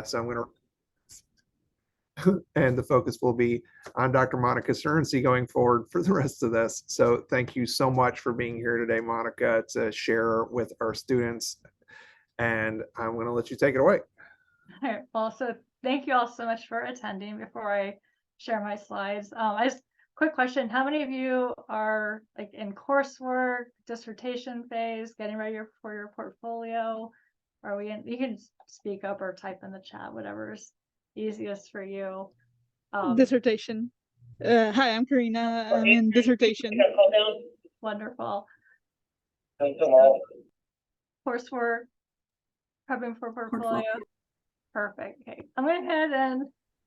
So I'm going to, and the focus will be on Dr. Monica Surrency going forward for the rest of this. So thank you so much for being here today, Monica, to share with our students. And I'm going to let you take it away. All right. Well, so thank you all so much for attending. Before I share my slides, quick question: how many of you are like in coursework, dissertation phase, getting ready for your portfolio? Are we in? You can speak up or type in the chat, whatever's easiest for you. Dissertation. Hi, I'm Karina. I'm in dissertation. Wonderful. Coursework, prepping for portfolio. Perfect. Okay, I'm going to go ahead and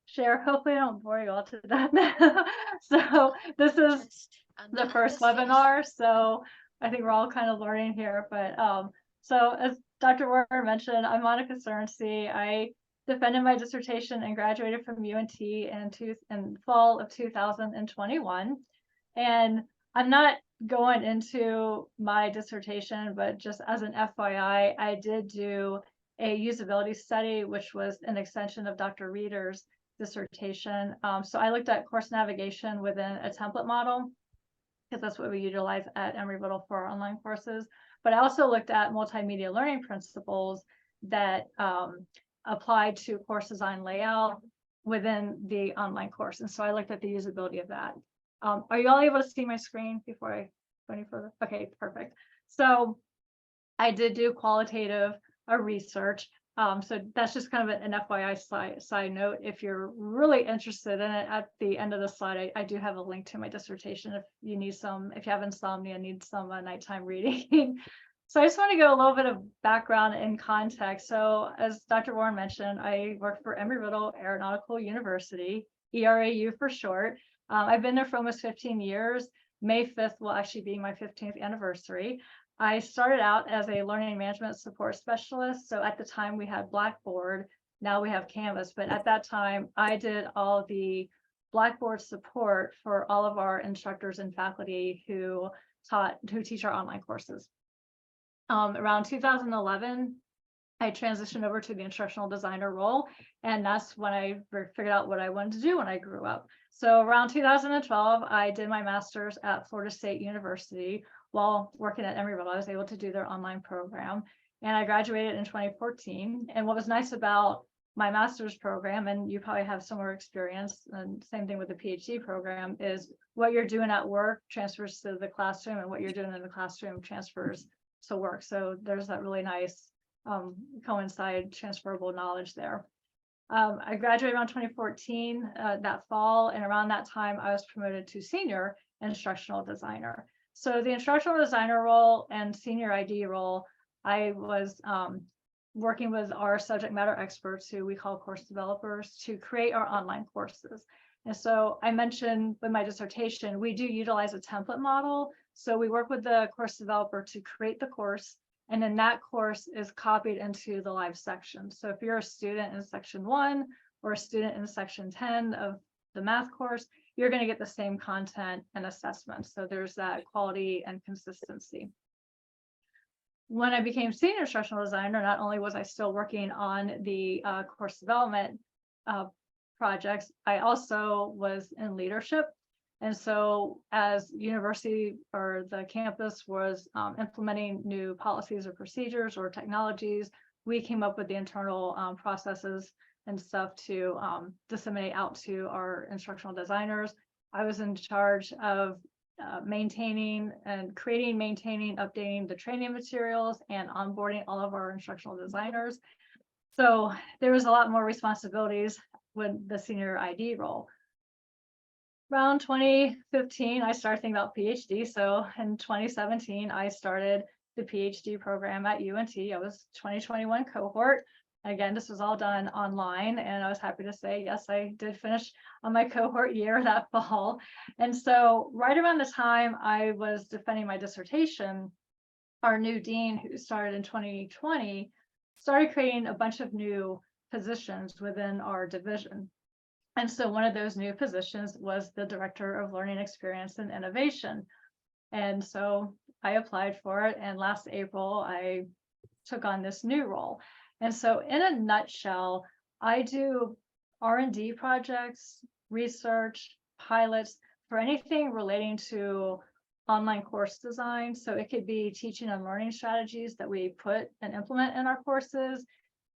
share. Hopefully, I don't bore you all to death. So this is the first webinar, so I think we're all kind of learning here. But so as Dr. Warner mentioned, I'm Monica Surrency. I defended my dissertation and graduated from UNT in fall of 2021. And I'm not going into my dissertation, but just as an FYI, I did do a usability study, which was an extension of Dr. Reeder's dissertation. So I looked at course navigation within a template model, because that's what we utilize at Embry-Riddle for our online courses. But I also looked at multimedia learning principles that applied to course design layout within the online course. And so I looked at the usability of that. Are you all able to see my screen before I go any further? Okay, perfect. So I did do qualitative research. So that's just kind of an FYI side note. If you're really interested in it, at the end of the slide, I do have a link to my dissertation if you need some, if you have insomnia, need some nighttime reading. So I just want to go a little bit of background and context. So as Dr. Warren mentioned, I work for Embry-Riddle Aeronautical University, ERAU for short. I've been there for almost 15 years. May 5th will actually be my 15th anniversary. I started out as a learning management support specialist. So at the time we had Blackboard, now we have Canvas, but at that time I did all the Blackboard support for all of our instructors and faculty who teach our online courses. Around 2011, I transitioned over to the instructional designer role, and that's when I figured out what I wanted to do when I grew up. So around 2012, I did my master's at Florida State University. While working at Embry-Riddle, I was able to do their online program, and I graduated in 2014. And what was nice about my master's program, and you probably have similar experience, and same thing with the PhD program, is what you're doing at work transfers to the classroom, and what you're doing in the classroom transfers to work. So there's that really nice coincide transferable knowledge there. I graduated around 2014 that fall, and around that time I was promoted to senior instructional designer. So the instructional designer role and senior ID role, I was working with our subject matter experts, who we call course developers, to create our online courses. And so I mentioned with my dissertation, we do utilize a template model. So we work with the course developer to create the course, and then that course is copied into the live section. So if you're a student in section 1 or a student in section 10 of the math course, you're going to get the same content and assessment. So there's that quality and consistency. When I became senior instructional designer, not only was I still working on the course development projects, I also was in leadership. And so as university or the campus was implementing new policies or procedures or technologies, we came up with the internal processes and stuff to disseminate out to our instructional designers. I was in charge of maintaining, updating the training materials and onboarding all of our instructional designers. So there was a lot more responsibilities with the senior ID role. Around 2015, I started thinking about PhD. So in 2017, I started the PhD program at UNT. I was 2021 cohort. Again, this was all done online, and I was happy to say, yes, I did finish on my cohort year that fall. And so right around the time I was defending my dissertation, our new dean, who started in 2020, started creating a bunch of new positions within our division. And so one of those new positions was the Director of Learning Experience and Innovation. And so I applied for it, and last April, I took on this new role. And so in a nutshell, I do R&D projects, research, pilots for anything relating to online course design. So it could be teaching and learning strategies that we put and implement in our courses.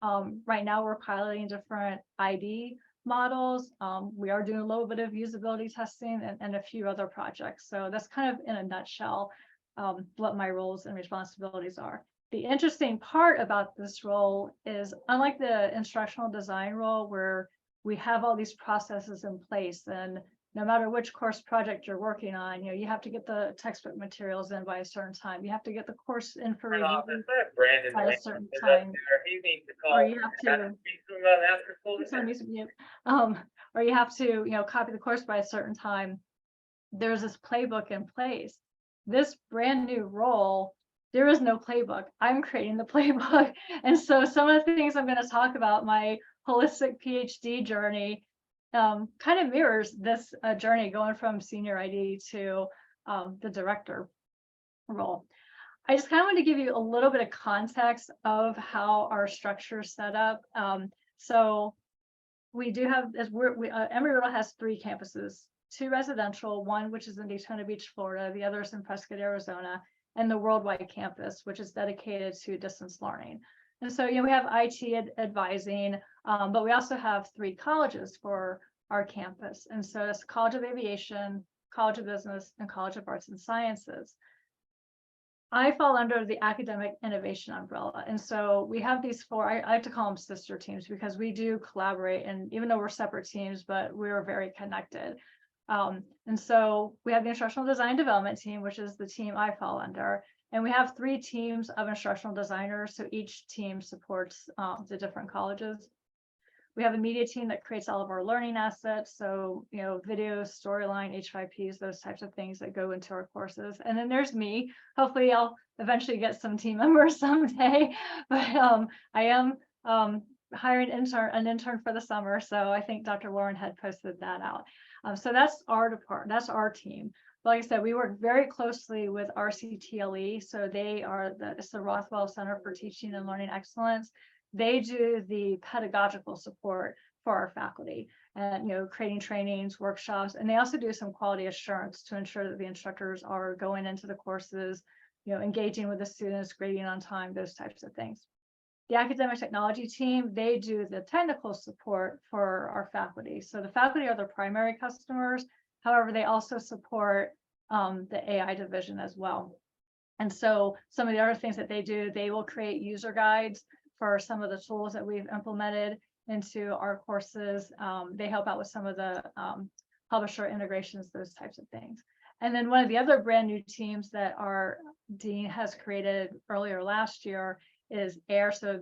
Right now we're piloting different ID models. We are doing a little bit of usability testing and a few other projects. So that's kind of in a nutshell what my roles and responsibilities are. The interesting part about this role is, unlike the instructional design role where we have all these processes in place, and no matter which course project you're working on, you have to get the textbook materials in by a certain time. You have to get the course in for review by a certain time, or you have to, or you have to, copy the course by a certain time. There's this playbook in place. This brand new role, there is no playbook. I'm creating the playbook. And so some of the things I'm going to talk about, my holistic PhD journey, kind of mirrors this journey going from senior ID to the director role. I just kind of want to give you a little bit of context of how our structure is set up. So we do have, Embry-Riddle has 3 campuses, 2 residential, one which is in Daytona Beach, Florida, the other is in Prescott, Arizona, and the worldwide campus, which is dedicated to distance learning. And so, we have IT advising, but we also have 3 colleges for our campus. And so it's College of Aviation, College of Business, and College of Arts and Sciences. I fall under the academic innovation umbrella. And so we have these 4, I like to call them sister teams, because we do collaborate, and even though we're separate teams, but we're very connected. And so we have the instructional design development team, which is the team I fall under. And we have 3 teams of instructional designers. So each team supports the different colleges. We have a media team that creates all of our learning assets. So, video, storyline, H5Ps, those types of things that go into our courses. And then there's me. Hopefully I'll eventually get some team members someday, but I am hiring an intern for the summer. So I think Dr. Warren had posted that out. So that's our department, that's our team. But like I said, we work very closely with RCTLE. So they are it's the Rothwell Center for Teaching and Learning Excellence. They do the pedagogical support for our faculty and, creating trainings, workshops, and they also do some quality assurance to ensure that the instructors are going into the courses, engaging with the students, grading on time, those types of things. The academic technology team, they do the technical support for our faculty. So the faculty are the primary customers. However, they also support the AI division as well. And so some of the other things that they do, they will create user guides for some of the tools that we've implemented into our courses. They help out with some of the publisher integrations, those types of things. And then one of the other brand new teams that our dean has created earlier last year is AIR. So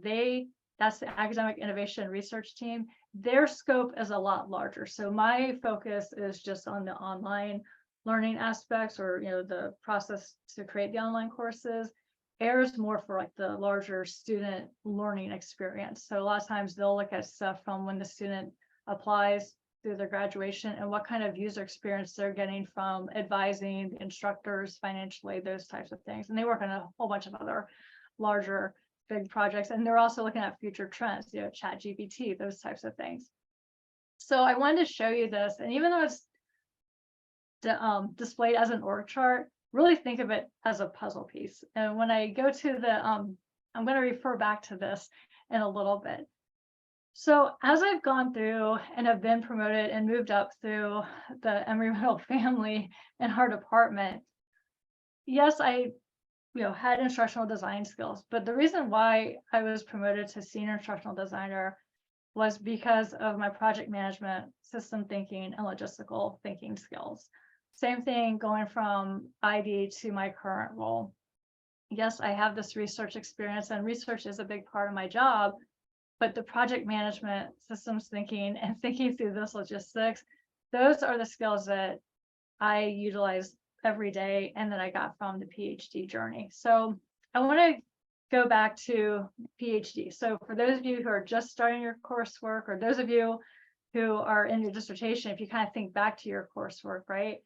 that's the Academic Innovation Research Team. Their scope is a lot larger. So my focus is just on the online learning aspects, or the process to create the online courses. AIR is more for like the larger student learning experience. So a lot of times they'll look at stuff from when the student applies through their graduation and what kind of user experience they're getting from advising the instructors financially, those types of things. And they work on a whole bunch of other larger big projects. And they're also looking at future trends, ChatGPT, those types of things. So I wanted to show you this. And even though it's displayed as an org chart, really think of it as a puzzle piece. And when I go to the, I'm going to refer back to this in a little bit. So as I've gone through and have been promoted and moved up through the Embry-Riddle family and our department, yes, I had instructional design skills, but the reason why I was promoted to senior instructional designer was because of my project management, system thinking, and logistical thinking skills. Same thing going from ID to my current role. Yes, I have this research experience, and research is a big part of my job, but the project management, systems thinking, and thinking through this logistics, those are the skills that I utilize every day and that I got from the PhD journey. So I want to go back to PhD. So for those of you who are just starting your coursework, or those of you who are in your dissertation, if you kind of think back to your coursework, right?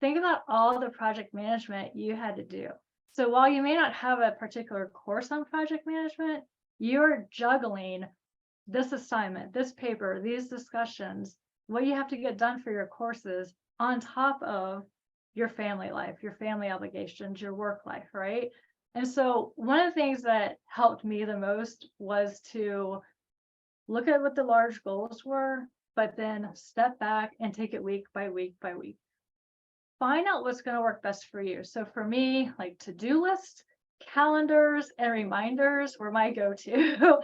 Think about all the project management you had to do. So while you may not have a particular course on project management, you're juggling this assignment, this paper, these discussions, what you have to get done for your courses on top of your family life, your family obligations, your work life, right? And so one of the things that helped me the most was to look at what the large goals were, but then step back and take it week by week by week. Find out what's going to work best for you. So for me, like to-do lists, calendars, and reminders were my go-to.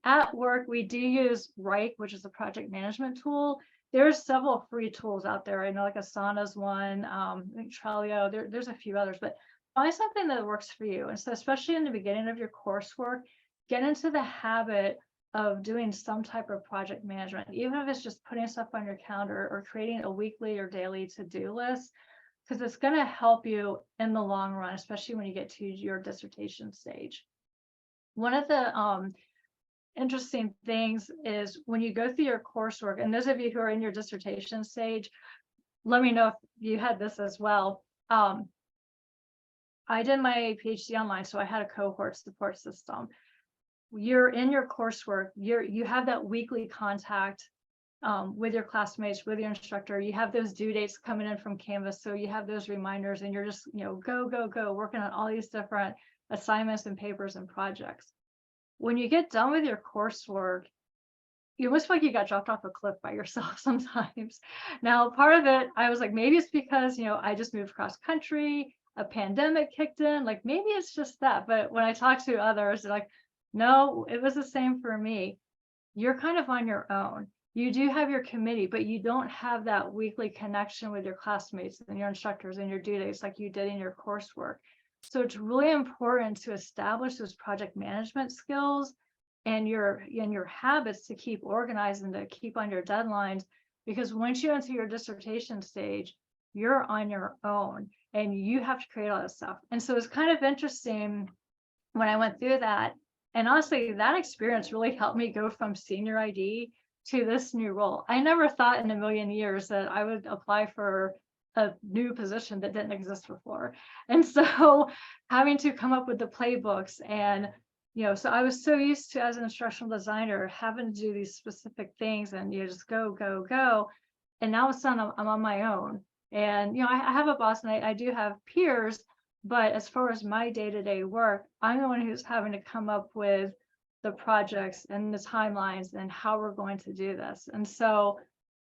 At work, we do use Write, which is a project management tool. There's several free tools out there. I know like Asana's one, I think Trello, there's a few others, but find something that works for you. And so especially in the beginning of your coursework, get into the habit of doing some type of project management, even if it's just putting stuff on your calendar or creating a weekly or daily to-do list, because it's going to help you in the long run, especially when you get to your dissertation stage. One of the interesting things is when you go through your coursework, and those of you who are in your dissertation stage, let me know if you had this as well. I did my PhD online, so I had a cohort support system. You're in your coursework, you have that weekly contact with your classmates, with your instructor. You have those due dates coming in from Canvas, so you have those reminders, and you're just, you know, go, working on all these different assignments and papers and projects. When you get done with your coursework, you almost feel like you got dropped off a cliff by yourself sometimes. Now, part of it, I was like, maybe it's because, you know, I just moved cross country, a pandemic kicked in, like maybe it's just that. But when I talk to others, they're like, no, it was the same for me. You're kind of on your own. You do have your committee, but you don't have that weekly connection with your classmates and your instructors and your due dates like you did in your coursework. So it's really important to establish those project management skills and your habits to keep organized and to keep on your deadlines, because once you enter your dissertation stage, you're on your own and you have to create all this stuff. And so it's kind of interesting when I went through that. And honestly, that experience really helped me go from senior ID to this new role. I never thought in a million years that I would apply for a new position that didn't exist before. And so having to come up with the playbooks and, you know, so I was so used to, as an instructional designer, having to do these specific things and you just go. And now all of a sudden I'm on my own. And, you know, I have a boss and I do have peers, but as far as my day-to-day work, I'm the one who's having to come up with the projects and the timelines and how we're going to do this. And so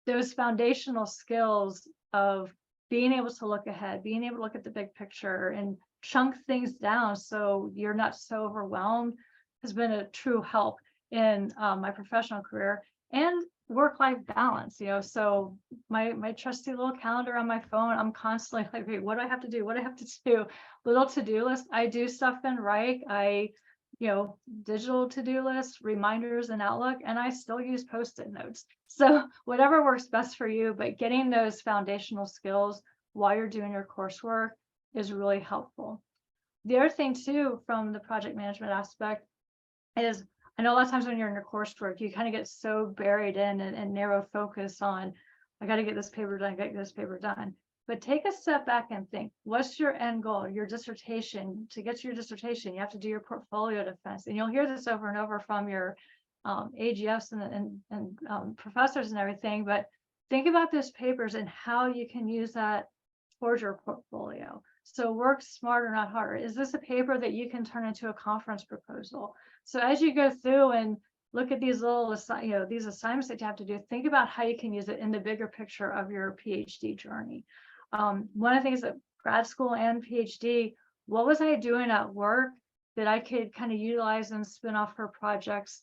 those foundational skills of being able to look ahead, being able to look at the big picture and chunk things down so you're not so overwhelmed has been a true help in my professional career and work-life balance. You know, so my trusty little calendar on my phone, I'm constantly like, hey, what do I have to do? What do I have to do? Little to-do list. I do stuff in Write. You know, digital to-do lists, reminders in Outlook, and I still use Post-it notes. So whatever works best for you, but getting those foundational skills while you're doing your coursework is really helpful. The other thing too, from the project management aspect is, I know a lot of times when you're in your coursework, you kind of get so buried in and narrow focus on, I got to get this paper done, get this paper done. But take a step back and think, what's your end goal, your dissertation? To get to your dissertation, you have to do your portfolio defense. And you'll hear this over and over from your AGFs and professors and everything, but think about those papers and how you can use that towards your portfolio. So work smarter, not harder. Is this a paper that you can turn into a conference proposal? So as you go through and look at these little, you know, these assignments that you have to do, think about how you can use it in the bigger picture of your PhD journey. One of the things that grad school and PhD, what was I doing at work that I could kind of utilize and spin off for projects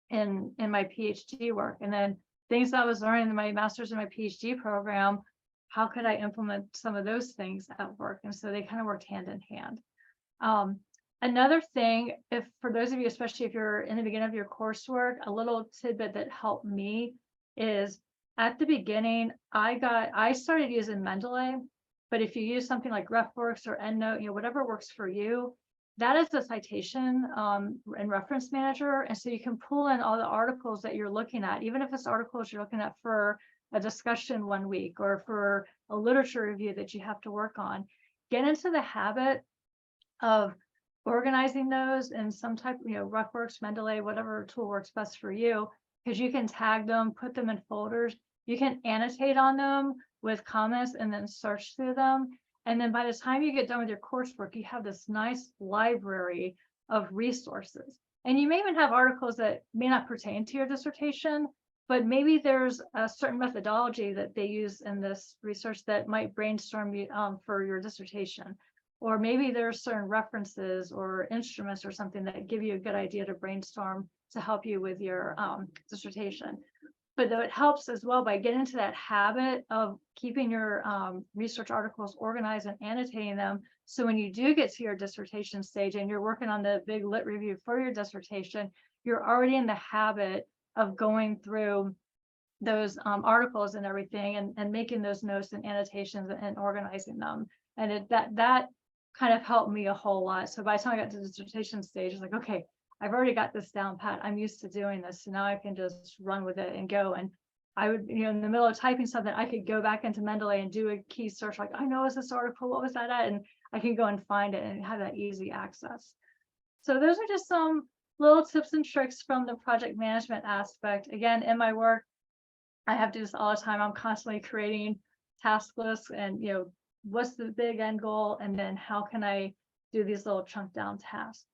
in my PhD work? And then things that I was learning in my master's and my PhD program, how could I implement some of those things at work? And so they kind of worked hand in hand. Another thing, if for those of you, especially if you're in the beginning of your coursework, a little tidbit that helped me is at the beginning, I started using Mendeley, but if you use something like RefWorks or EndNote, you know, whatever works for you, that is the citation and reference manager. And so you can pull in all the articles that you're looking at, even if it's articles you're looking at for a discussion one week or for a literature review that you have to work on. Get into the habit of organizing those in some type, RuckWorks, Mendeley, whatever tool works best for you, because you can tag them, put them in folders. You can annotate on them with comments and then search through them. And then by the time you get done with your coursework, you have this nice library of resources. And you may even have articles that may not pertain to your dissertation, but maybe there's a certain methodology that they use in this research that might brainstorm you for your dissertation. Or maybe there's certain references or instruments or something that give you a good idea to brainstorm to help you with your dissertation. But though it helps as well by getting into that habit of keeping your research articles organized and annotating them. So when you do get to your dissertation stage and you're working on the big lit review for your dissertation, you're already in the habit of going through those articles and everything and making those notes and annotations and organizing them. And that kind of helped me a whole lot. So by the time I got to the dissertation stage, it's like, okay, I've already got this down pat. I'm used to doing this. So now I can just run with it and go. And I would, in the middle of typing something, I could go back into Mendeley and do a key search. Like, I know, is this article, what was that at? And I can go and find it and have that easy access. So those are just some little tips and tricks from the project management aspect. Again, in my work, I have to do this all the time. I'm constantly creating task lists and, what's the big end goal? And then how can I do these little chunk down tasks?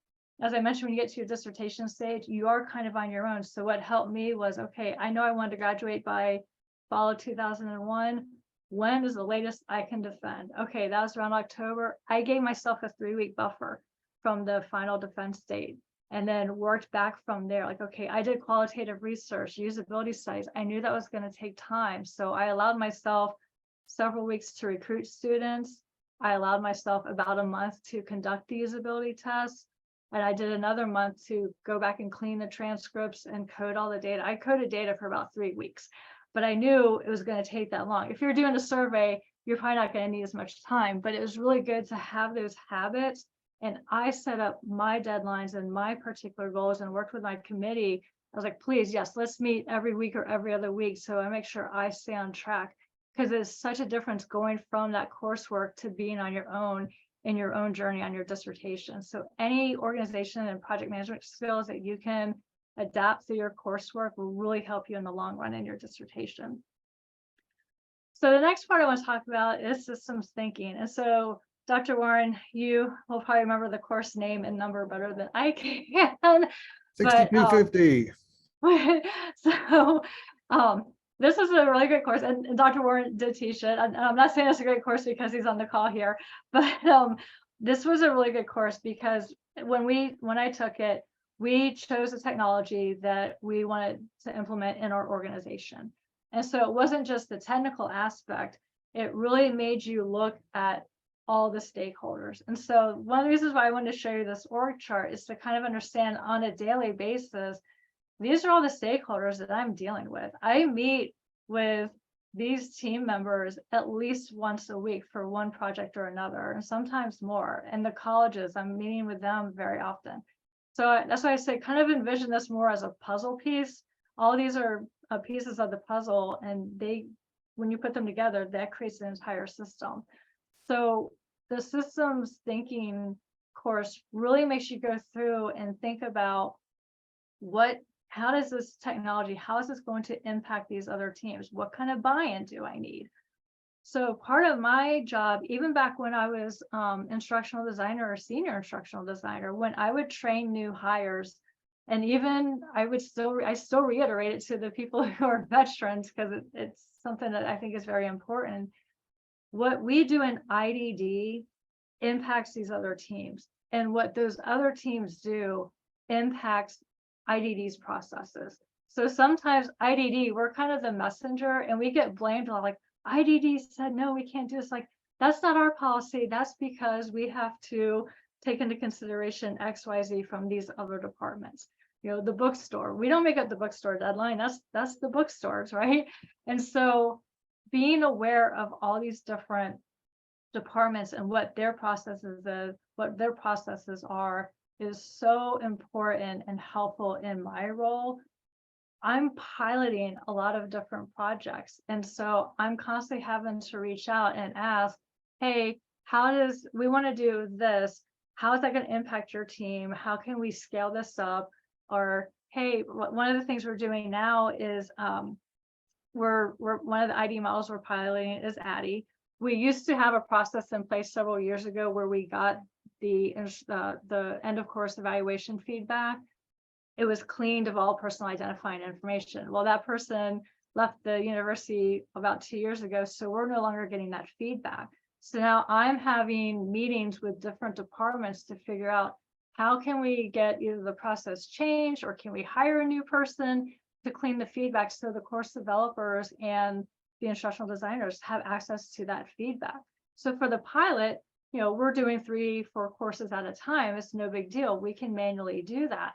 As I mentioned, when you get to your dissertation stage, you are kind of on your own. So what helped me was, okay, I know I wanted to graduate by fall of 2001. When is the latest I can defend? Okay, that was around October. I gave myself a 3-week buffer from the final defense date and then worked back from there. Like, okay, I did qualitative research, usability studies. I knew that was going to take time. So I allowed myself several weeks to recruit students. I allowed myself about a month to conduct the usability tests. And I did another month to go back and clean the transcripts and code all the data. I coded data for about 3 weeks, but I knew it was going to take that long. If you're doing a survey, you're probably not going to need as much time, but it was really good to have those habits. And I set up my deadlines and my particular goals and worked with my committee. I was like, please, yes, let's meet every week or every other week. So I make sure I stay on track, because it's such a difference going from that coursework to being on your own in your own journey on your dissertation. So any organization and project management skills that you can adapt through your coursework will really help you in the long run in your dissertation. So the next part I want to talk about is systems thinking. And so Dr. Warren, you will probably remember the course name and number better than I can. 6250. So this is a really great course, and Dr. Warren did teach it. And I'm not saying it's a great course because he's on the call here, but this was a really good course because when I took it, we chose a technology that we wanted to implement in our organization. And so it wasn't just the technical aspect, it really made you look at all the stakeholders. And so one of the reasons why I wanted to show you this org chart is to kind of understand on a daily basis, these are all the stakeholders that I'm dealing with. I meet with these team members at least once a week for one project or another, and sometimes more. And the colleges, I'm meeting with them very often. So that's why I say kind of envision this more as a puzzle piece. All these are pieces of the puzzle, and when you put them together, that creates an entire system. So the systems thinking course really makes you go through and think about how does this technology, how is this going to impact these other teams? What kind of buy-in do I need? So part of my job, even back when I was instructional designer or senior instructional designer, when I would train new hires, and even I still reiterate it to the people who are veterans, because it's something that I think is very important. What we do in IDD impacts these other teams, and what those other teams do impacts IDD's processes. So sometimes IDD, we're kind of the messenger, and we get blamed a lot, like IDD said, no, we can't do this. Like, that's not our policy. That's because we have to take into consideration XYZ from these other departments. The bookstore, we don't make up the bookstore deadline. That's the bookstores, right? And so being aware of all these different departments and what their processes are is so important and helpful in my role. I'm piloting a lot of different projects, and so I'm constantly having to reach out and ask, hey, we want to do this, how is that going to impact your team? How can we scale this up? Or, hey, one of the things we're doing now is we're one of the ID models we're piloting is ADDIE. We used to have a process in place several years ago where we got the end of course evaluation feedback. It was cleaned of all personal identifying information. Well, that person left the university about 2 years ago, so we're no longer getting that feedback. So now I'm having meetings with different departments to figure out how can we get either the process changed or can we hire a new person to clean the feedback so the course developers and the instructional designers have access to that feedback. So for the pilot, we're doing 3-4 courses at a time. It's no big deal. We can manually do that.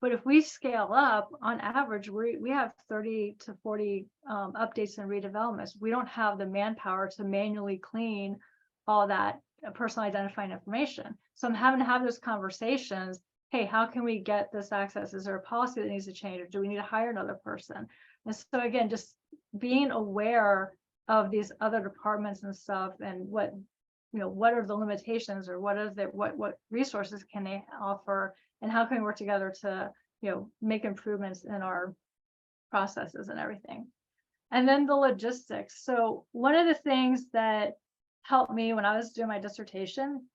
But if we scale up, on average, we have 30 to 40 updates and redevelopments. We don't have the manpower to manually clean all that personal identifying information. So I'm having to have those conversations. Hey, how can we get this access? Is there a policy that needs to change, or do we need to hire another person? And so again, just being aware of these other departments and stuff, and what are the limitations, or what resources can they offer, and how can we work together to make improvements in our processes and everything. And then the logistics. So one of the things that helped me when I was doing my dissertation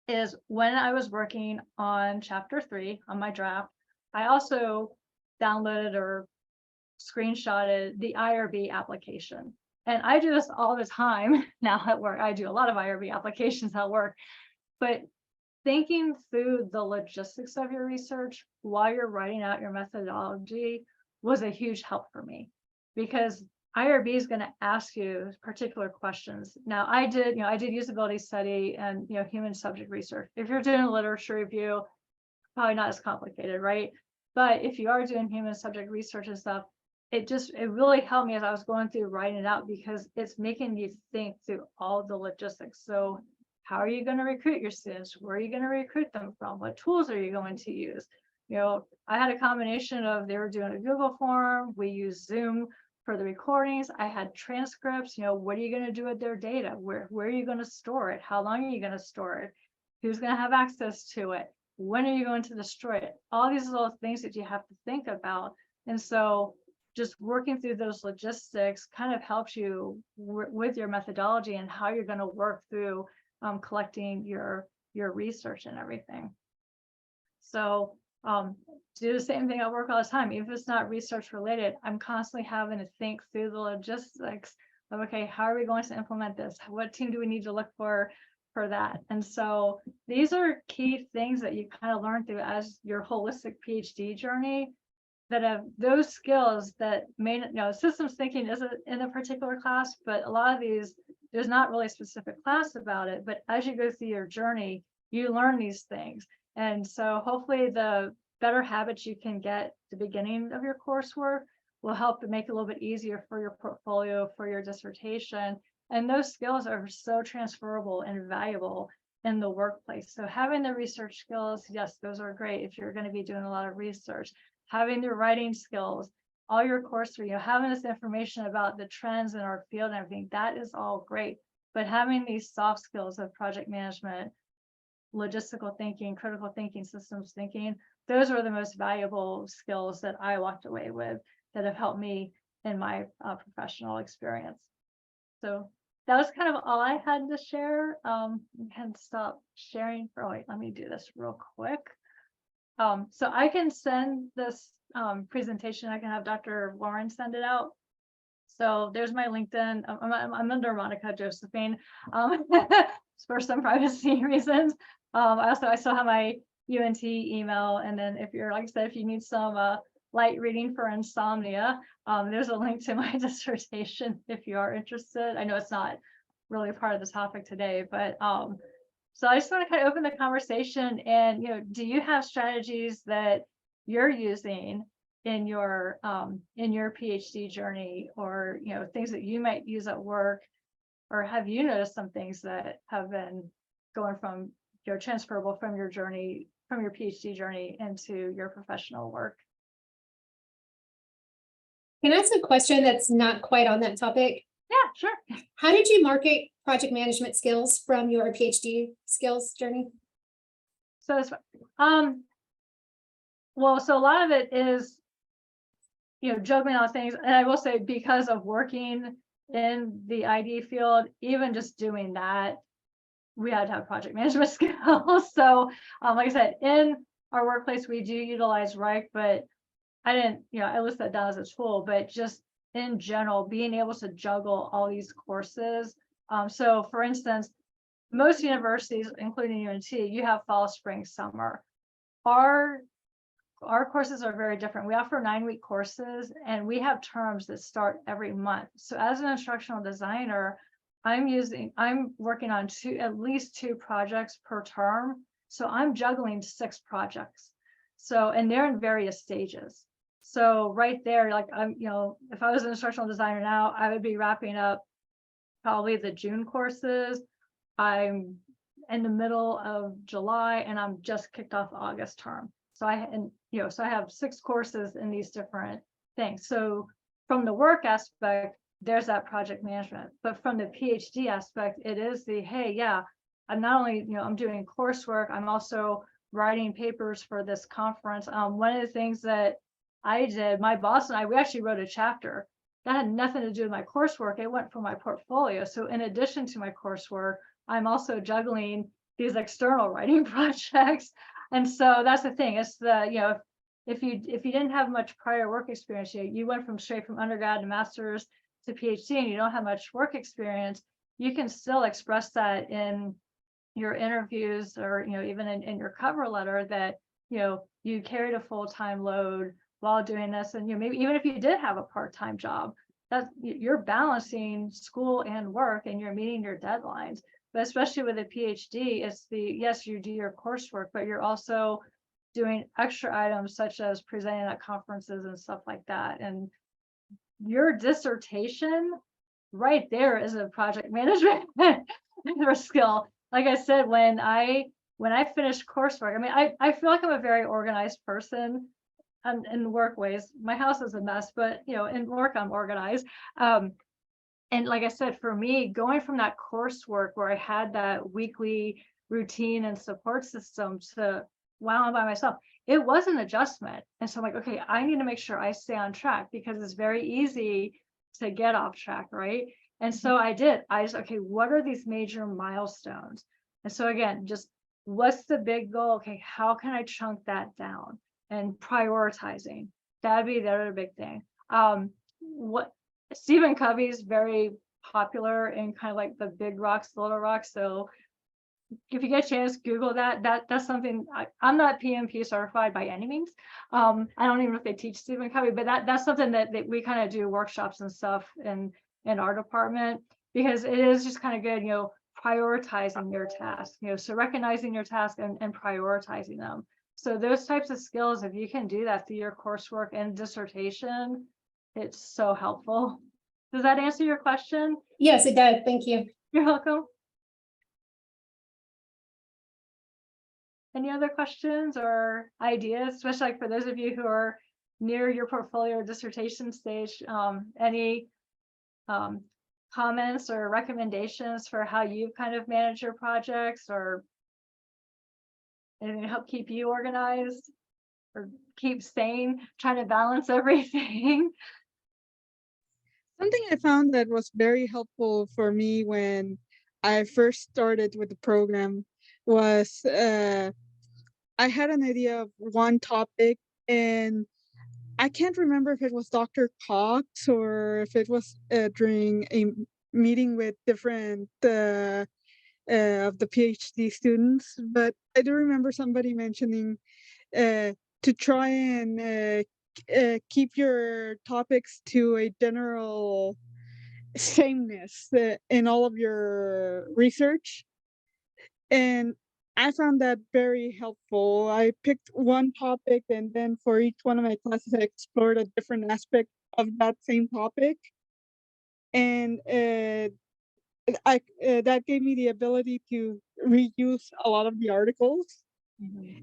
is when I was working on chapter 3 on my draft, I also downloaded or screenshotted the IRB application. And I do this all the time now at work. I do a lot of IRB applications at work, but thinking through the logistics of your research while you're writing out your methodology was a huge help for me, because IRB is going to ask you particular questions. Now, I did usability study and human subject research. If you're doing a literature review, probably not as complicated, right? But if you are doing human subject research and stuff, it really helped me as I was going through writing it out, because it's making you think through all the logistics. So how are you going to recruit your students? Where are you going to recruit them from? What tools are you going to use? I had a combination of, they were doing a Google form. We used Zoom for the recordings. I had transcripts. What are you going to do with their data? Where are you going to store it? How long are you going to store it? Who's going to have access to it? When are you going to destroy it? All these little things that you have to think about. And so just working through those logistics kind of helps you with your methodology and how you're going to work through collecting your research and everything. So do the same thing at work all the time. Even if it's not research related, I'm constantly having to think through the logistics of, okay, how are we going to implement this? What team do we need to look for that? And so these are key things that you kind of learn through as your holistic PhD journey, that have those skills that may, systems thinking isn't in a particular class, but a lot of these, there's not really a specific class about it. But as you go through your journey, you learn these things. And so hopefully the better habits you can get at the beginning of your coursework will help to make it a little bit easier for your portfolio, for your dissertation. And those skills are so transferable and valuable in the workplace. So having the research skills, yes, those are great if you're going to be doing a lot of research. Having the writing skills, all your coursework, having this information about the trends in our field and everything, that is all great. But having these soft skills of project management, logistical thinking, critical thinking, systems thinking, those are the most valuable skills that I walked away with that have helped me in my professional experience. So that was kind of all I had to share. I can stop sharing for, wait, let me do this real quick. So I can send this presentation. I can have Dr. Warren send it out. So there's my LinkedIn. I'm under Monica Josephine for some privacy reasons. I still have my UNT email. And then if you're, like I said, if you need some light reading for insomnia, there's a link to my dissertation if you are interested. I know it's not really part of the topic today, but so I just want to kind of open the conversation. And do you have strategies that you're using in your PhD journey, or things that you might use at work, or have you noticed some things that have been going from transferable from your journey, from your PhD journey into your professional work? Can I ask a question that's not quite on that topic? Yeah, sure. How did you market project management skills from your PhD skills journey? So it's well, so a lot of it is, juggling all things. And I will say, because of working in the ID field, even just doing that, we had to have project management skills. So like I said, in our workplace, we do utilize Reich, but I didn't, I list that down as a tool, but just in general, being able to juggle all these courses. So for instance, most universities, including UNT, you have fall, spring, summer. Our courses are very different. We offer 9-week courses, and we have terms that start every month. So as an instructional designer, I'm working on at least 2 projects per term. So I'm juggling 6 projects. So, and they're in various stages. So right there, like if I was an instructional designer now, I would be wrapping up probably the June courses. I'm in the middle of July, and I'm just kicked off August term. So I have 6 courses in these different things. So from the work aspect, there's that project management, but from the PhD aspect, it is I'm not only, I'm doing coursework, I'm also writing papers for this conference. One of the things that I did, my boss and I, we actually wrote a chapter that had nothing to do with my coursework. It went for my portfolio. So in addition to my coursework, I'm also juggling these external writing projects. And so that's the thing. It's the, if you didn't have much prior work experience, you went straight from undergrad to master's to PhD, and you don't have much work experience, you can still express that in your interviews, or even in your cover letter, that you carried a full-time load while doing this. And maybe even if you did have a part-time job, that you're balancing school and work, and you're meeting your deadlines. But especially with a PhD, it's yes, you do your coursework, but you're also doing extra items such as presenting at conferences and stuff like that. And your dissertation right there is a project management skill. Like I said, when I finished coursework, I feel like I'm a very organized person. In work ways, my house is a mess, but in work I'm organized. And like I said, for me, going from that coursework where I had that weekly routine and support system to wow, I'm by myself, it was an adjustment. And so I'm like, okay, I need to make sure I stay on track, because it's very easy to get off track, right? And so I just, okay, what are these major milestones? And so again, just what's the big goal? Okay, how can I chunk that down? And prioritizing, that'd be the other big thing. What Stephen Covey's very popular in kind of like the big rocks, little rocks. So if you get a chance, Google that. That's something. I'm not PMP certified by any means. I don't even know if they teach Stephen Covey, but that's something that we kind of do workshops and stuff in our department, because it is just kind of good, prioritizing your task, so recognizing your task and prioritizing them. So those types of skills, if you can do that through your coursework and dissertation, it's so helpful. Does that answer your question? Yes, it does. Thank you. You're welcome. Any other questions or ideas, especially like for those of you who are near your portfolio or dissertation stage? Any comments or recommendations for how you kind of manage your projects, or anything to help keep you organized or keep sane, trying to balance everything? Something I found that was very helpful for me when I first started with the program was I had an idea of one topic, and I can't remember if it was Dr. Cox or if it was during a meeting with different of the PhD students, but I do remember somebody mentioning to try and keep your topics to a general sameness in all of your research. And I found that very helpful. I picked one topic, and then for each one of my classes, I explored a different aspect of that same topic. And that gave me the ability to reuse a lot of the articles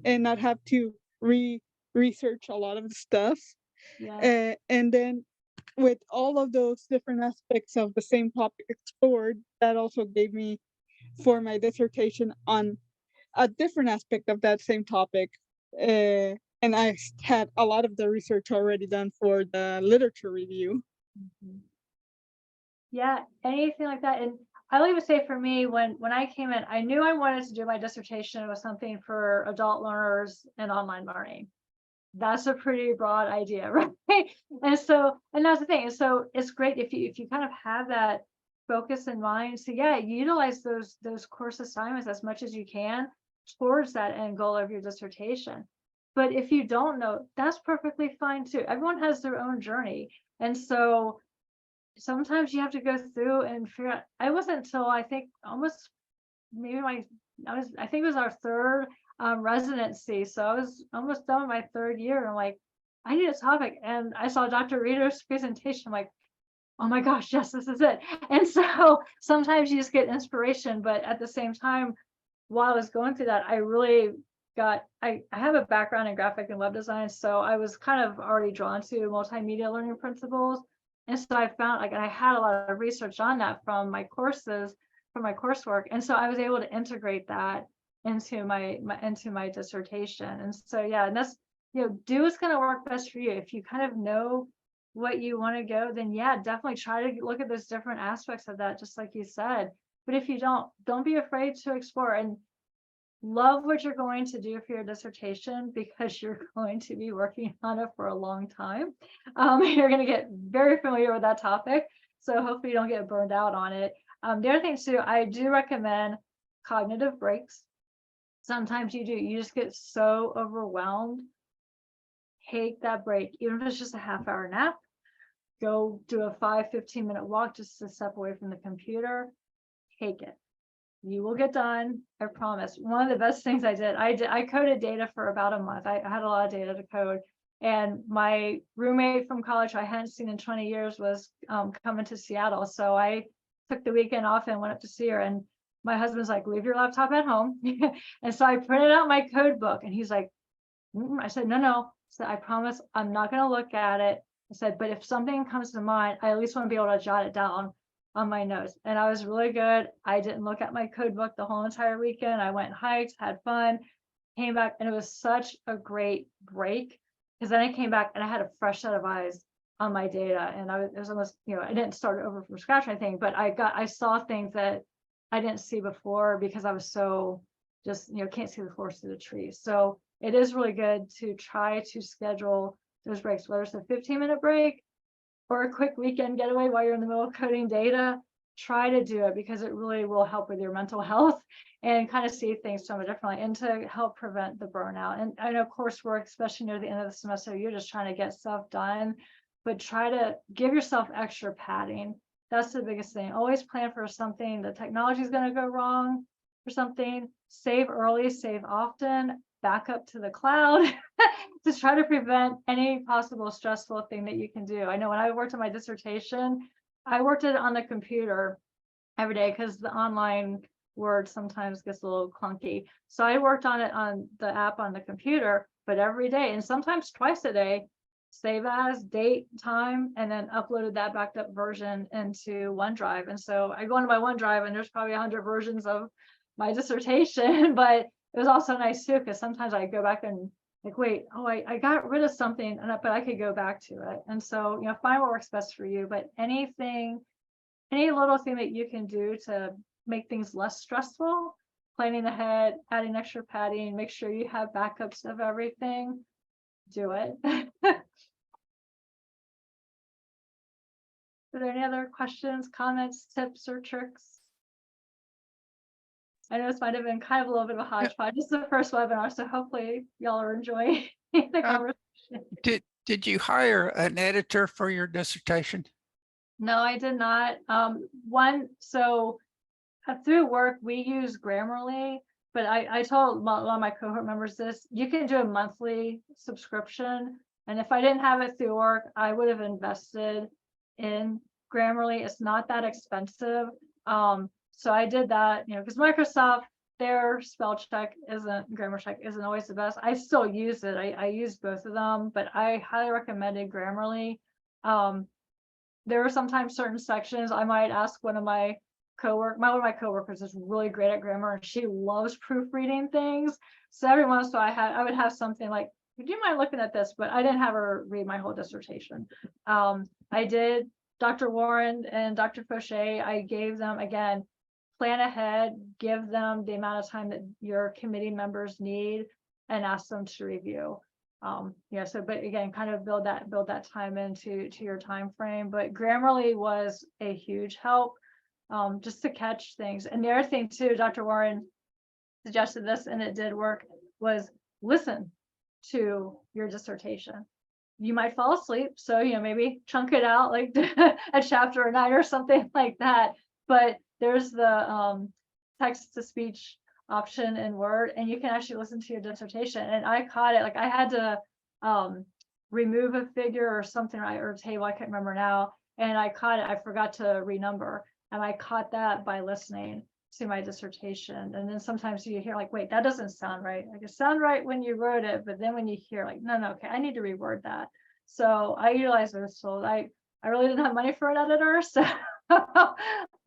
and not have to research a lot of the stuff. Yeah. And then with all of those different aspects of the same topic explored, that also gave me, for my dissertation on a different aspect of that same topic. And I had a lot of the research already done for the literature review. Yeah, anything like that. And I'll even say for me, when I came in, I knew I wanted to do my dissertation with something for adult learners and online learning. That's a pretty broad idea, right? And so, and that's the thing. And so it's great if you kind of have that focus in mind. So yeah, utilize those course assignments as much as you can towards that end goal of your dissertation. But if you don't know, that's perfectly fine too. Everyone has their own journey. And so sometimes you have to go through and figure out. I wasn't until I think almost maybe I think it was our third residency. So I was almost done with my third year. And I'm like, I need a topic. And I saw Dr. Reader's presentation. I'm like, oh my gosh, yes, this is it. And so sometimes you just get inspiration. But at the same time, while I was going through that, I really got, I have a background in graphic and web design. So I was kind of already drawn to multimedia learning principles. And so I found like I had a lot of research on that from my courses, from my coursework. And so I was able to integrate that into my dissertation. And so yeah, and that's, do what's going to work best for you. If you kind of know what you want to go, then yeah, definitely try to look at those different aspects of that, just like you said. But if you don't be afraid to explore and love what you're going to do for your dissertation, because you're going to be working on it for a long time. You're going to get very familiar with that topic. So hopefully you don't get burned out on it. The other thing too, I do recommend cognitive breaks. Sometimes you just get so overwhelmed. Take that break, even if it's just a half-hour nap. Go do a 5-15 minute walk just to step away from the computer. Take it. You will get done, I promise. One of the best things I coded data for about a month. I had a lot of data to code. And my roommate from college, who I hadn't seen in 20 years, was coming to Seattle. So I took the weekend off and went up to see her. And my husband's like, leave your laptop at home. And so I printed out my code book. And he's like, I said, no. So I promise I'm not going to look at it. I said, but if something comes to mind, I at least want to be able to jot it down on my notes. And I was really good. I didn't look at my code book the whole entire weekend. I went hiked, had fun, came back, and it was such a great break, because then I came back and I had a fresh set of eyes on my data. And it was almost, I didn't start over from scratch or anything, but I saw things that I didn't see before because I was so just, can't see the forest through the trees. So it is really good to try to schedule those breaks, whether it's a 15-minute break or a quick weekend getaway while you're in the middle of coding data. Try to do it, because it really will help with your mental health and kind of see things somewhat differently, and to help prevent the burnout. And I know coursework, especially near the end of the semester, you're just trying to get stuff done, but try to give yourself extra padding. That's the biggest thing. Always plan for something. The technology is going to go wrong or something. Save early, save often, back up to the cloud to try to prevent any possible stressful thing that you can do. I know when I worked on my dissertation, I worked it on the computer every day because the online word sometimes gets a little clunky. So I worked on it on the app on the computer, but every day, and sometimes twice a day, save as, date, time, and then uploaded that backed up version into OneDrive. And so I go into my OneDrive and there's probably 100 versions of my dissertation, but it was also nice too, because sometimes I go back and like, wait, I got rid of something, but I could go back to it. And so, find what works best for you. But any little thing that you can do to make things less stressful, planning ahead, adding extra padding, make sure you have backups of everything, do it. Are there any other questions, comments, tips, or tricks? I know this might have been kind of a little bit of a hodgepodge. This is the first webinar, so hopefully y'all are enjoying the conversation. Did you hire an editor for your dissertation? No, I did not. So through work, we use Grammarly, but I told a lot of my cohort members this, you can do a monthly subscription. And if I didn't have it through work, I would have invested in Grammarly. It's not that expensive. So I did that, because Microsoft, their spell check grammar check isn't always the best. I still use it. I use both of them, but I highly recommended Grammarly. There are sometimes certain sections I might ask one of my one of my coworkers is really great at grammar, and she loves proofreading things. So every once in a while I would have something like, would you mind looking at this? But I didn't have her read my whole dissertation. I did Dr. Warren and Dr. Fauché. I gave them, again, plan ahead, give them the amount of time that your committee members need, and ask them to review. Yeah, so but again, kind of build that time into your time frame. But Grammarly was a huge help, just to catch things. And the other thing too, Dr. Warren suggested this, and it did work, was listen to your dissertation. You might fall asleep, so maybe chunk it out like a chapter a night or something like that. But there's the text to speech option in Word, and you can actually listen to your dissertation. And I caught it, like I had to remove a figure or something, or a table, I can't remember now, and I caught it. I forgot to renumber, and I caught that by listening to my dissertation. And then sometimes you hear like, wait, that doesn't sound right. Like it sounded right when you wrote it, but then when you hear like, no, okay, I need to reword that. So I utilize those tools. I really didn't have money for an editor, so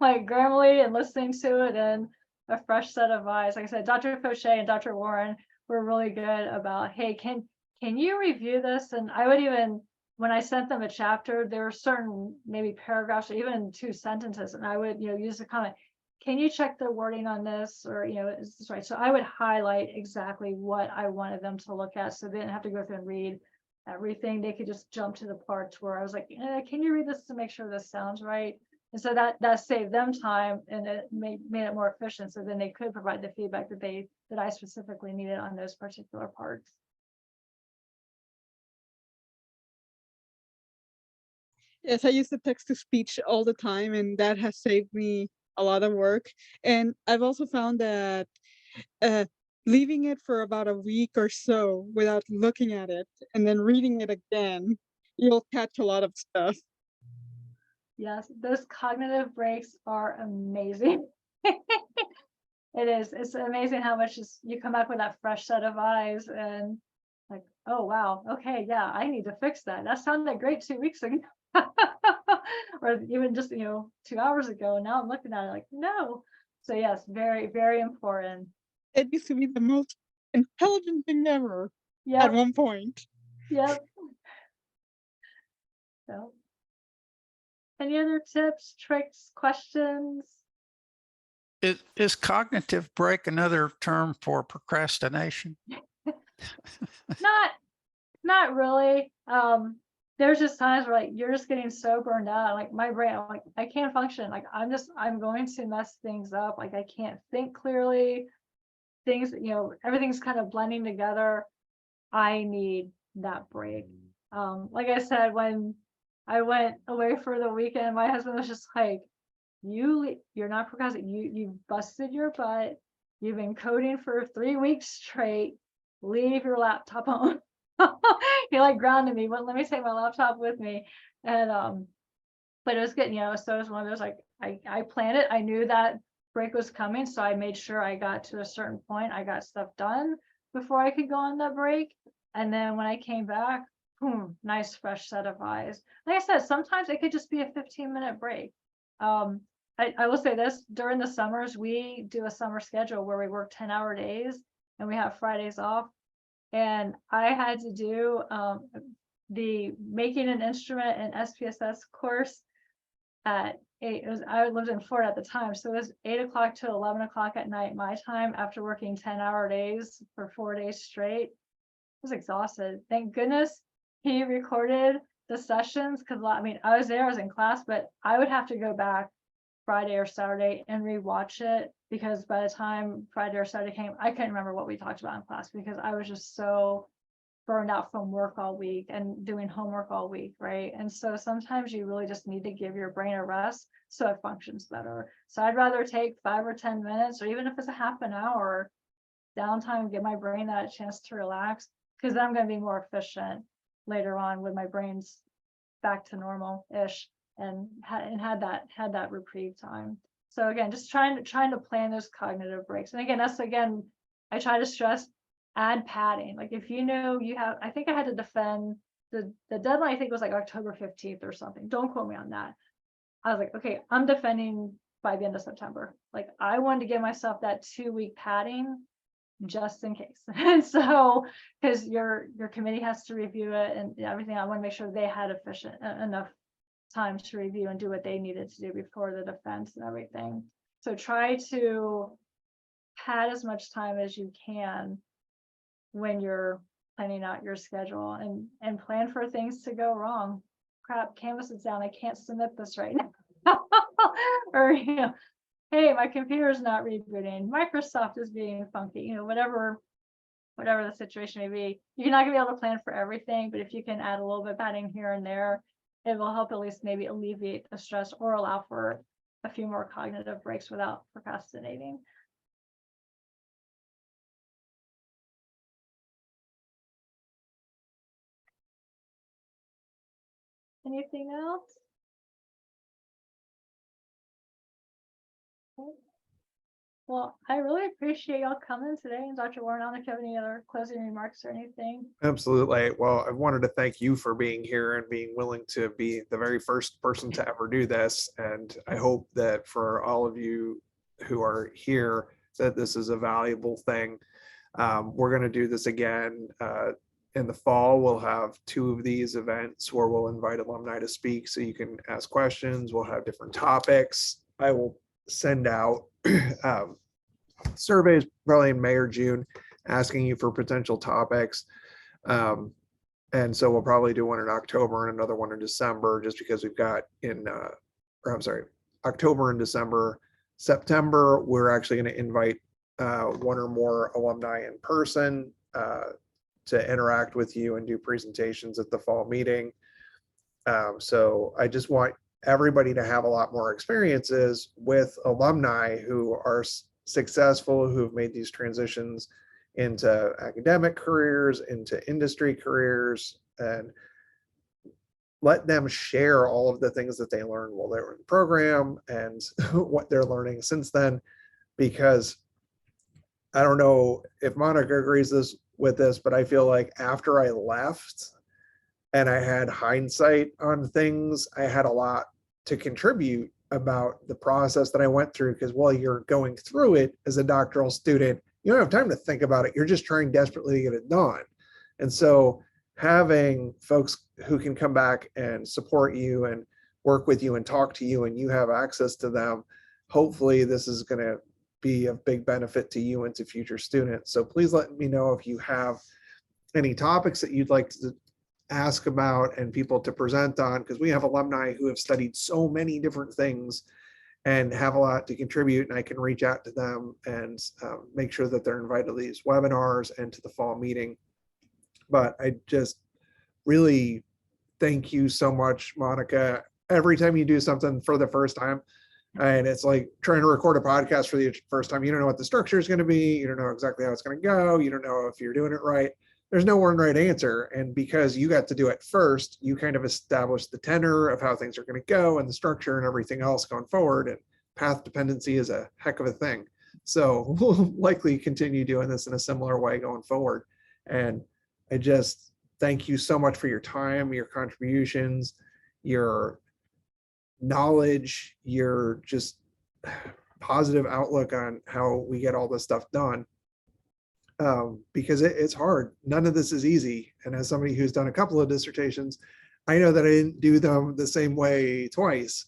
like Grammarly and listening to it and a fresh set of eyes. Like I said, Dr. Fauché and Dr. Warren were really good about, hey, can you review this? And I would even, when I sent them a chapter, there were certain maybe paragraphs or even 2 sentences, and I would use the comment, can you check the wording on this, or is this right? So I would highlight exactly what I wanted them to look at, so they didn't have to go through and read everything. They could just jump to the parts where I was like, can you read this to make sure this sounds right? And so that saved them time, and it made it more efficient, so then they could provide the feedback that I specifically needed on those particular parts. Yes, I use the text to speech all the time, and that has saved me a lot of work. And I've also found that leaving it for about a week or so without looking at it and then reading it again, you'll catch a lot of stuff. Yes, those cognitive breaks are amazing. It is. It's amazing how much you come up with that fresh set of eyes, and like, oh wow, okay, yeah, I need to fix that. That sounded great 2 weeks ago. Or even just 2 hours ago, and now I'm looking at it like, no. So yes, very, very important. It used to be the most intelligent thing ever at Yep, one point. yep. So any other tips, tricks, questions? Is cognitive break another term for procrastination? Not really. There's just times where like you're just getting so burned out, like my brain, I'm like, I can't function, like I'm going to mess things up, like I can't think clearly, things, everything's kind of blending together. I need that break. Like I said, when I went away for the weekend, my husband was just like, you're not procrastinating, you busted your butt, you've been coding for 3 weeks straight, leave your laptop home. He like grounded me, wouldn't let me take my laptop with me. And but it was good, so it was one of those, like I planned it, I knew that break was coming, so I made sure I got to a certain point, I got stuff done before I could go on that break. And then when I came back, boom, nice fresh set of eyes. Like I said, sometimes it could just be a 15-minute break. I will say this, during the summers, we do a summer schedule where we work 10-hour days and we have Fridays off. And I had to do the making an instrument and SPSS course at 8. I lived in Florida at the time, so it was 8 o'clock to 11 o'clock at night my time, after working 10-hour days for 4 days straight. I was exhausted. Thank goodness he recorded the sessions, because I mean I was there, I was in class, but I would have to go back Friday or Saturday and rewatch it, because by the time Friday or Saturday came, I couldn't remember what we talked about in class, because I was just so burned out from work all week and doing homework all week, right? And so sometimes you really just need to give your brain a rest so it functions better. So I'd rather take 5 or 10 minutes, or even if it's a half an hour downtime, give my brain that chance to relax, because then I'm going to be more efficient later on when my brain's back to normal-ish. And had that reprieve time. So again, just trying to plan those cognitive breaks. And again, I try to stress, add padding. Like if you know you have, I think I had to defend the deadline, I think it was like October 15th or something. Don't quote me on that. I was like, okay, I'm defending by the end of September. Like, I wanted to give myself that 2-week padding just in case. And so, because your committee has to review it and everything, I want to make sure they had enough time to review and do what they needed to do before the defense and everything. So try to pad as much time as you can when you're planning out your schedule, and plan for things to go wrong. Crap, Canvas is down, I can't submit this right now. Or, you know, hey, my computer's not rebooting, Microsoft is being funky, you know, whatever the situation may be. You're not gonna be able to plan for everything, but if you can add a little bit of padding here and there, it will help at least maybe alleviate the stress or allow for a few more cognitive breaks without procrastinating. Anything else? Well, I really appreciate y'all coming today. And Dr. Warren, I don't know if you have any other closing remarks or anything. Absolutely. Well, I wanted to thank you for being here and being willing to be the very first person to ever do this. And I hope that for all of you who are here, that this is a valuable thing. We're going to do this again in the fall. We'll have 2 of these events where we'll invite alumni to speak so you can ask questions. We'll have different topics. I will send out surveys probably in May or June asking you for potential topics. And so we'll probably do one in October and another one in December, just because we've got October and December. September, we're actually going to invite 1 or more alumni in person to interact with you and do presentations at the fall meeting. So I just want everybody to have a lot more experiences with alumni who are successful, who've made these transitions into academic careers, into industry careers, and let them share all of the things that they learned while they were in the program and what they're learning since then. Because I don't know if Monica agrees with this, but I feel like after I left and I had hindsight on things, I had a lot to contribute about the process that I went through, because while you're going through it as a doctoral student, you don't have time to think about it. You're just trying desperately to get it done. And so having folks who can come back and support you and work with you and talk to you, and you have access to them, hopefully this is going to be of big benefit to you and to future students. So please let me know if you have any topics that you'd like to ask about and people to present on, because we have alumni who have studied so many different things and have a lot to contribute, and I can reach out to them and make sure that they're invited to these webinars and to the fall meeting. But I just really thank you so much, Monica. Every time you do something for the first time, and it's like trying to record a podcast for the first time, you don't know what the structure is going to be. You don't know exactly how it's going to go. You don't know if you're doing it right. There's no one right answer. And because you got to do it first, you kind of established the tenor of how things are going to go and the structure and everything else going forward. And path dependency is a heck of a thing. So we'll likely continue doing this in a similar way going forward. And I just thank you so much for your time, your contributions, your knowledge, your just positive outlook on how we get all this stuff done. Because it's hard. None of this is easy. And as somebody who's done a couple of dissertations, I know that I didn't do them the same way twice.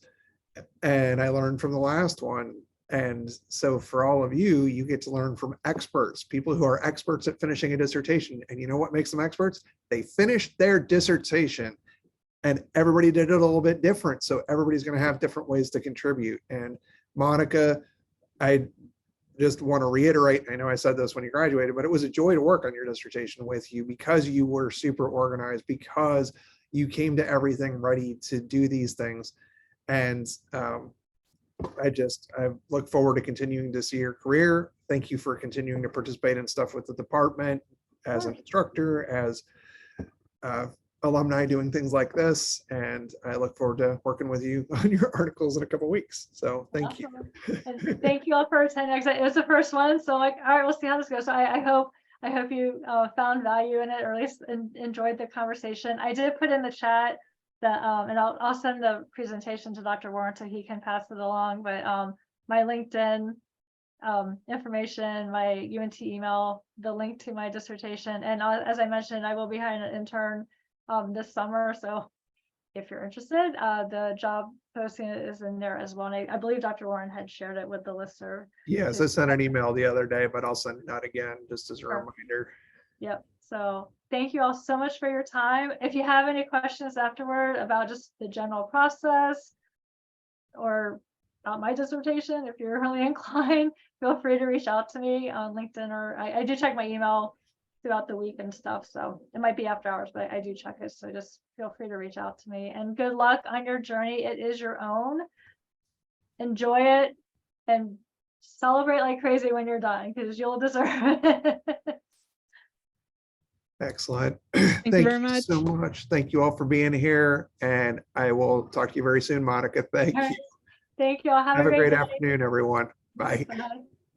And I learned from the last one. And so for all of you, you get to learn from experts, people who are experts at finishing a dissertation. And you know what makes them experts? They finished their dissertation, and everybody did it a little bit different. So everybody's going to have different ways to contribute. And Monica, I just want to reiterate, I know I said this when you graduated, but it was a joy to work on your dissertation with you, because you were super organized, because you came to everything ready to do these things. And I look forward to continuing to see your career. Thank you for continuing to participate in stuff with the department as an instructor, as alumni doing things like this. And I look forward to working with you on your articles in a couple of weeks. So thank you. And thank you all for attending. It was the first one, so like, all right, we'll see how this goes. So I hope you found value in it, or at least enjoyed the conversation. I did put in the chat that and I'll send the presentation to Dr. Warren so he can pass it along. But my LinkedIn information, my UNT email, the link to my dissertation. And as I mentioned, I will be hiring an intern this summer. So if you're interested, the job posting is in there as well. And I believe Dr. Warren had shared it with the listserv. Yes, I sent an email the other day, but I'll send it out again just as a Sure. reminder. Yep. So thank you all so much for your time. If you have any questions afterward about just the general process or about my dissertation, if you're really inclined, feel free to reach out to me on LinkedIn, or I do check my email throughout the week and stuff. So it might be after hours, but I do check it. So just feel free to reach out to me, and good luck on your journey. It is your own. Enjoy it and celebrate like crazy when you're done, because you'll deserve it. Excellent. Thank you very much. So much. Thank you all for being here, and I will talk to you very soon, Monica. Thank All right. you. Thank you all. Have a Have a great day. afternoon, everyone. Bye. Bye.